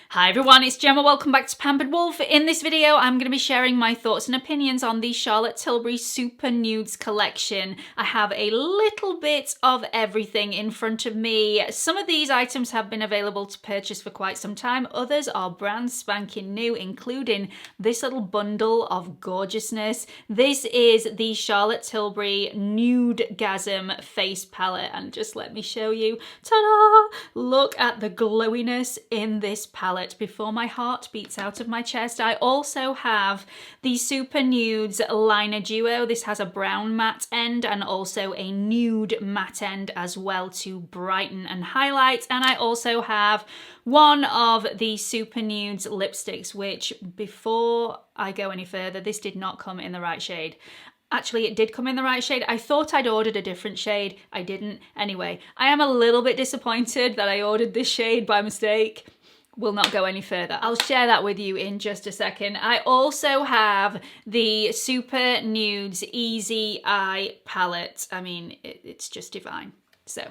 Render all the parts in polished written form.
Hi everyone, it's Gemma. Welcome back to Pampered Wolf. In this video, I'm going to be sharing my thoughts and opinions on the Charlotte Tilbury Super Nudes collection. I have a little bit of everything in front of me. Some of these items have been available to purchase for quite some time. Others are brand spanking new, including this little bundle of gorgeousness. This is the Charlotte Tilbury Nudegasm face palette, and just let me show you. Ta-da! Look at the glowiness in this palette before my heart beats out of my chest. I also have the Super Nudes liner duo. This has a brown matte end and also a nude matte end as well to brighten and highlight. And I also have one of the Super Nudes lipsticks, which before I go any further, this did not come in the right shade. Actually, it did come in the right shade. I thought I'd ordered a different shade. I didn't. Anyway, I am a little bit disappointed that I ordered this shade by mistake. Will not go any further. I'll share that with you in just a second. I also have the Super Nudes Easy Eye palette. I mean, it's just divine. So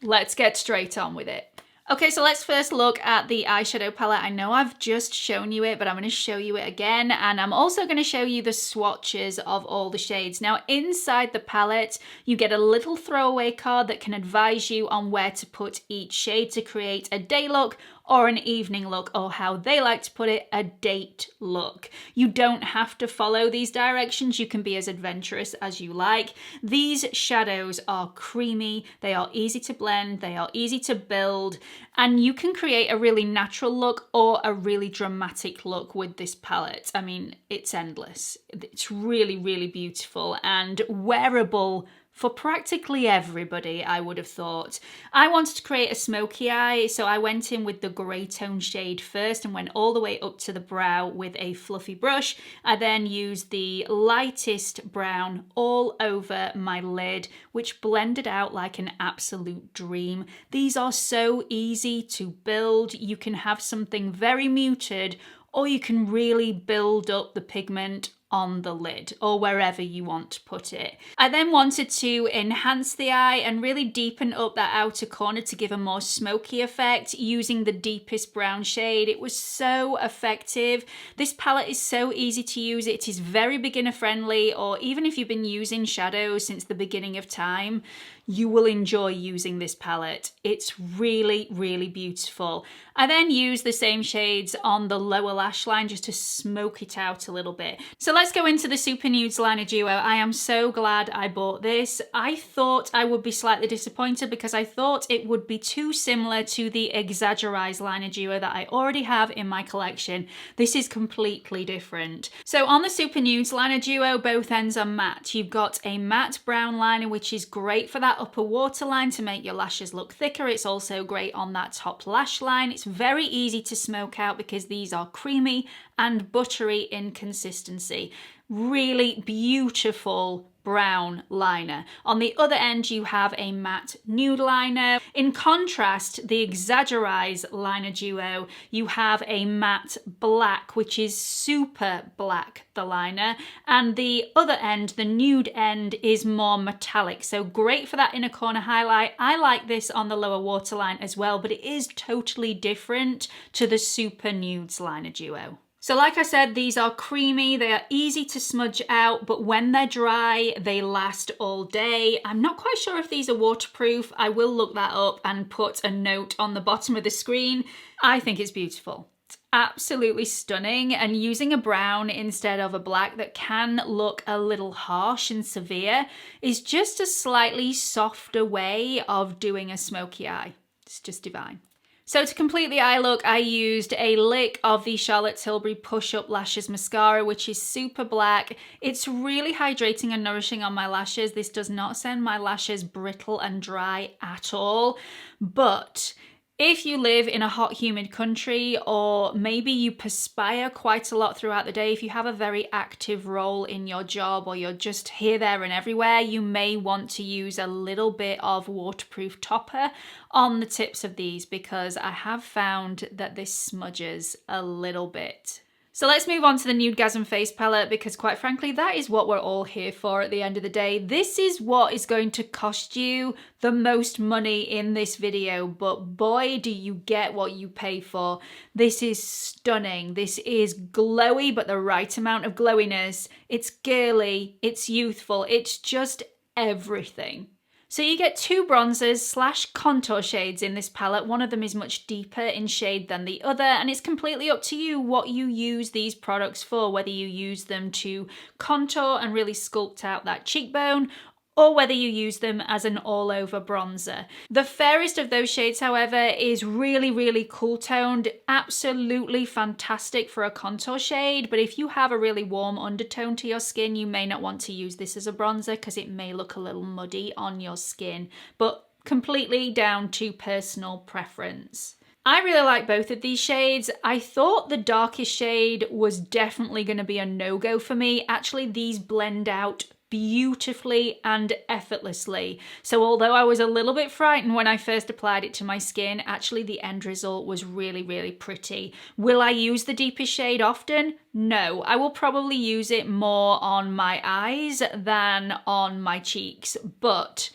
let's get straight on with it. Okay, so let's first look at the eyeshadow palette. I know I've just shown you it, but I'm going to show you it again. And I'm also going to show you the swatches of all the shades. Now, inside the palette, you get a little throwaway card that can advise you on where to put each shade to create a day look or an evening look, or how they like to put it, a date look. You don't have to follow these directions. You can be as adventurous as you like. These shadows are creamy, they are easy to blend, they are easy to build, and you can create a really natural look or a really dramatic look with this palette. I mean, it's endless. It's really, really beautiful and wearable for practically everybody, I would have thought. I wanted to create a smoky eye, so I went in with the grey tone shade first and went all the way up to the brow with a fluffy brush. I then used the lightest brown all over my lid, which blended out like an absolute dream. These are so easy to build. You can have something very muted, or you can really build up the pigment on the lid or wherever you want to put it. I then wanted to enhance the eye and really deepen up that outer corner to give a more smoky effect using the deepest brown shade. It was so effective. This palette is so easy to use. It is very beginner friendly, or even if you've been using shadows since the beginning of time, you will enjoy using this palette. It's really, really beautiful. I then used the same shades on the lower lash line just to smoke it out a little bit. So let's go into the Super Nudes liner duo. I am so glad I bought this. I thought I would be slightly disappointed because I thought it would be too similar to the Exaggerise liner duo that I already have in my collection. This is completely different. So on the Super Nudes liner duo, both ends are matte. You've got a matte brown liner, which is great for that upper waterline to make your lashes look thicker. It's also great on that top lash line. It's very easy to smoke out because these are creamy and buttery in consistency. Really beautiful brown liner. On the other end, you have a matte nude liner. In contrast, the Exaggerise liner duo, you have a matte black, which is super black, the liner, and the other end, the nude end, is more metallic, so great for that inner corner highlight. I like this on the lower waterline as well, but it is totally different to the Super Nudes liner duo. So like I said, these are creamy, they are easy to smudge out, but when they're dry, they last all day. I'm not quite sure if these are waterproof. I will look that up and put a note on the bottom of the screen. I think it's beautiful. It's absolutely stunning, and using a brown instead of a black that can look a little harsh and severe is just a slightly softer way of doing a smoky eye. It's just divine. So to complete the eye look, I used a lick of the Charlotte Tilbury Push Up Lashes Mascara, which is super black. It's really hydrating and nourishing on my lashes. This does not send my lashes brittle and dry at all, but if you live in a hot, humid country, or maybe you perspire quite a lot throughout the day, if you have a very active role in your job or you're just here, there and everywhere, you may want to use a little bit of waterproof topper on the tips of these, because I have found that this smudges a little bit. So let's move on to the Nudegasm face palette, because quite frankly, that is what we're all here for at the end of the day. This is what is going to cost you the most money in this video, but boy, do you get what you pay for. This is stunning. This is glowy, but the right amount of glowiness. It's girly, it's youthful, it's just everything. So you get two bronzers slash contour shades in this palette. One of them is much deeper in shade than the other, and it's completely up to you what you use these products for, whether you use them to contour and really sculpt out that cheekbone, or whether you use them as an all-over bronzer. The fairest of those shades, however, is really, really cool toned, absolutely fantastic for a contour shade, but if you have a really warm undertone to your skin, you may not want to use this as a bronzer because it may look a little muddy on your skin, but completely down to personal preference. I really like both of these shades. I thought the darkest shade was definitely going to be a no-go for me. Actually, these blend out beautifully and effortlessly. So although I was a little bit frightened when I first applied it to my skin, actually the end result was really, really pretty. Will I use the deepest shade often? No, I will probably use it more on my eyes than on my cheeks, but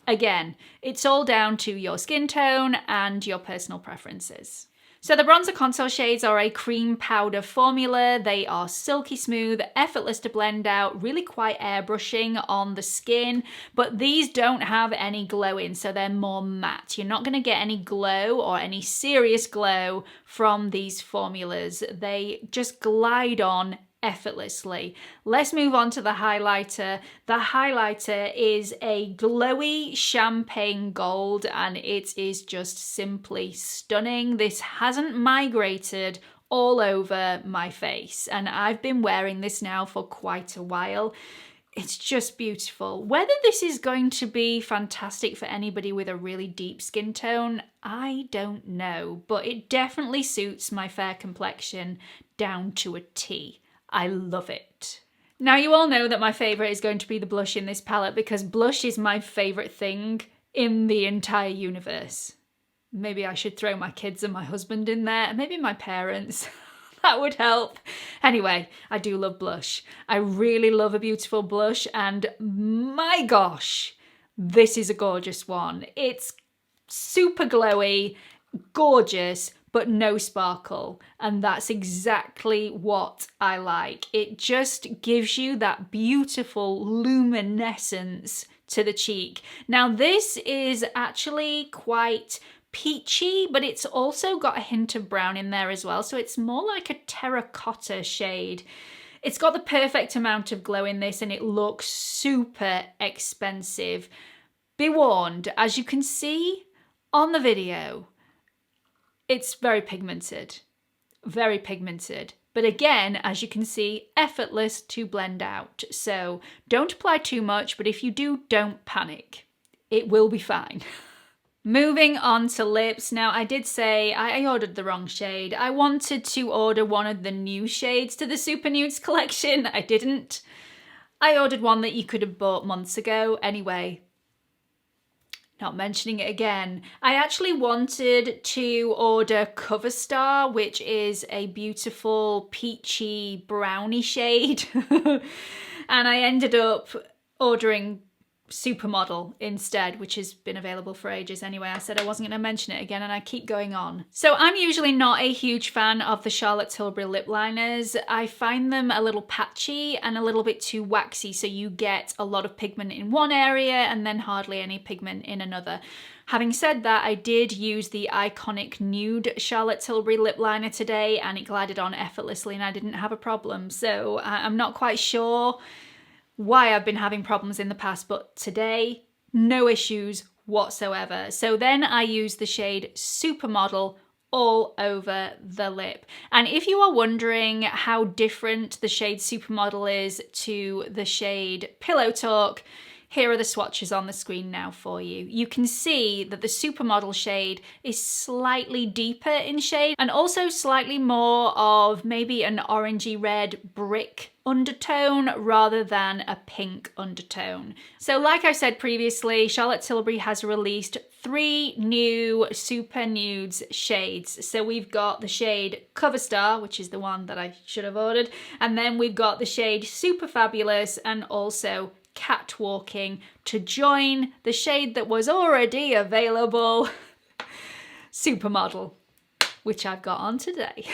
again, it's all down to your skin tone and your personal preferences. So the bronzer contour shades are a cream powder formula. They are silky smooth, effortless to blend out, really quite airbrushing on the skin, but these don't have any glow in, so they're more matte. You're not going to get any glow or any serious glow from these formulas. They just glide on effortlessly. Let's move on to the highlighter. The highlighter is a glowy champagne gold, and it is just simply stunning. This hasn't migrated all over my face, and I've been wearing this now for quite a while. It's just beautiful. Whether this is going to be fantastic for anybody with a really deep skin tone, I don't know, but it definitely suits my fair complexion down to a T. I love it. Now, you all know that my favourite is going to be the blush in this palette, because blush is my favourite thing in the entire universe. Maybe I should throw my kids and my husband in there, and maybe my parents. That would help. Anyway, I do love blush. I really love a beautiful blush, and my gosh, this is a gorgeous one. It's super glowy, gorgeous, but no sparkle, and that's exactly what I like. It just gives you that beautiful luminescence to the cheek. Now, this is actually quite peachy, but it's also got a hint of brown in there as well, so it's more like a terracotta shade. It's got the perfect amount of glow in this, and it looks super expensive. Be warned, as you can see on the video, it's very pigmented, but again, as you can see, effortless to blend out. So don't apply too much, but if you do, don't panic. It will be fine. Moving on to lips. Now, I did say I ordered the wrong shade. I wanted to order one of the new shades to the Super Nudes collection. I didn't. I ordered one that you could have bought months ago. Anyway, not mentioning it again. I actually wanted to order Coverstar, which is a beautiful peachy brownie shade. And I ended up ordering Supermodel instead, which has been available for ages anyway. I said I wasn't going to mention it again, and I keep going on. So I'm usually not a huge fan of the Charlotte Tilbury lip liners. I find them a little patchy and a little bit too waxy, so you get a lot of pigment in one area and then hardly any pigment in another. Having said that, I did use the iconic Nude Charlotte Tilbury lip liner today, and it glided on effortlessly and I didn't have a problem. So I'm not quite sure why I've been having problems in the past, but today, no issues whatsoever. So then I used the shade Supermodel all over the lip. And if you are wondering how different the shade Supermodel is to the shade Pillow Talk, Here are the swatches on the screen now for you. You can see that the Supermodel shade is slightly deeper in shade and also slightly more of maybe an orangey red brick undertone rather than a pink undertone. So like I said previously, Charlotte Tilbury has released 3 new Super Nudes shades. So we've got the shade Coverstar, which is the one that I should have ordered, and then we've got the shade Super Fabulous and also Catwalking to join the shade that was already available, Supermodel, which I've got on today.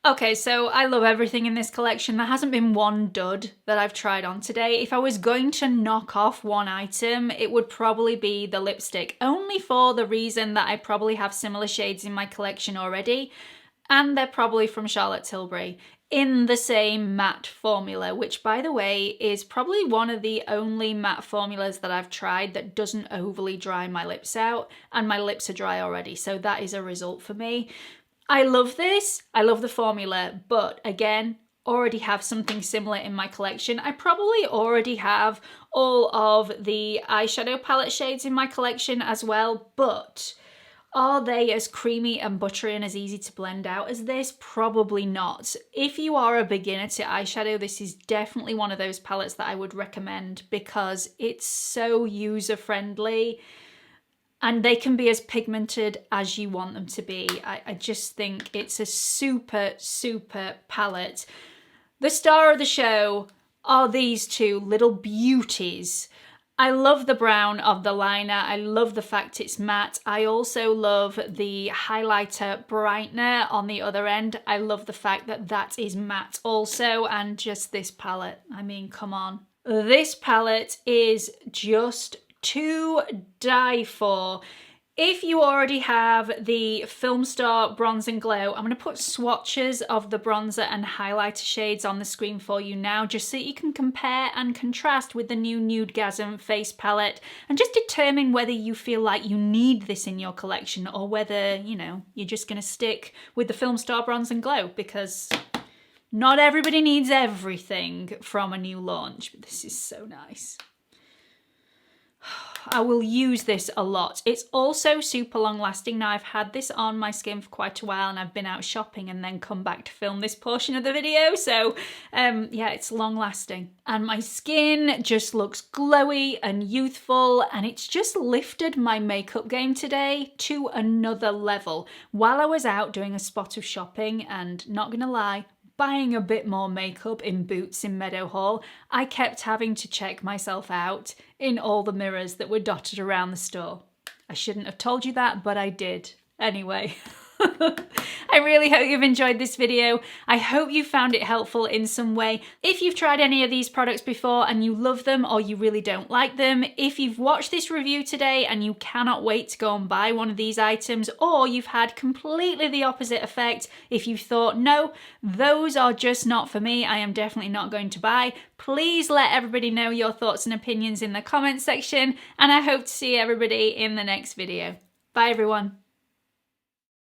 Okay, so I love everything in this collection. There hasn't been one dud that I've tried on today. If I was going to knock off one item, it would probably be the lipstick, only for the reason that I probably have similar shades in my collection already, and they're probably from Charlotte Tilbury in the same matte formula, which by the way is probably one of the only matte formulas that I've tried that doesn't overly dry my lips out, and my lips are dry already, so that is a result for me. I love this, I love the formula, but again, already have something similar in my collection. I probably already have all of the eyeshadow palette shades in my collection as well, but are they as creamy and buttery and as easy to blend out as this? Probably not. If you are a beginner to eyeshadow, this is definitely one of those palettes that I would recommend because it's so user-friendly. And they can be as pigmented as you want them to be. I just think it's a super, super palette. The star of the show are these 2 little beauties. I love the brown of the liner. I love the fact it's matte. I also love the highlighter brightener on the other end. I love the fact that that is matte also, and just this palette. I mean, come on. This palette is just to die for. If you already have the Filmstar Bronze and Glow, I'm going to put swatches of the bronzer and highlighter shades on the screen for you now, just so you can compare and contrast with the new Nudegasm face palette and just determine whether you feel like you need this in your collection or whether, you know, you're just going to stick with the Filmstar Bronze and Glow, because not everybody needs everything from a new launch. But this is so nice. I will use this a lot. It's also super long lasting. Now I've had this on my skin for quite a while and I've been out shopping and then come back to film this portion of the video. So yeah, it's long lasting. And my skin just looks glowy and youthful, and it's just lifted my makeup game today to another level. While I was out doing a spot of shopping, and not gonna lie, buying a bit more makeup in Boots in Meadowhall, I kept having to check myself out in all the mirrors that were dotted around the store. I shouldn't have told you that, but I did. Anyway. I really hope you've enjoyed this video. I hope you found it helpful in some way. If you've tried any of these products before and you love them or you really don't like them, if you've watched this review today and you cannot wait to go and buy one of these items, or you've had completely the opposite effect, if you thought, no, those are just not for me, I am definitely not going to buy, please let everybody know your thoughts and opinions in the comments section, and I hope to see everybody in the next video. Bye everyone.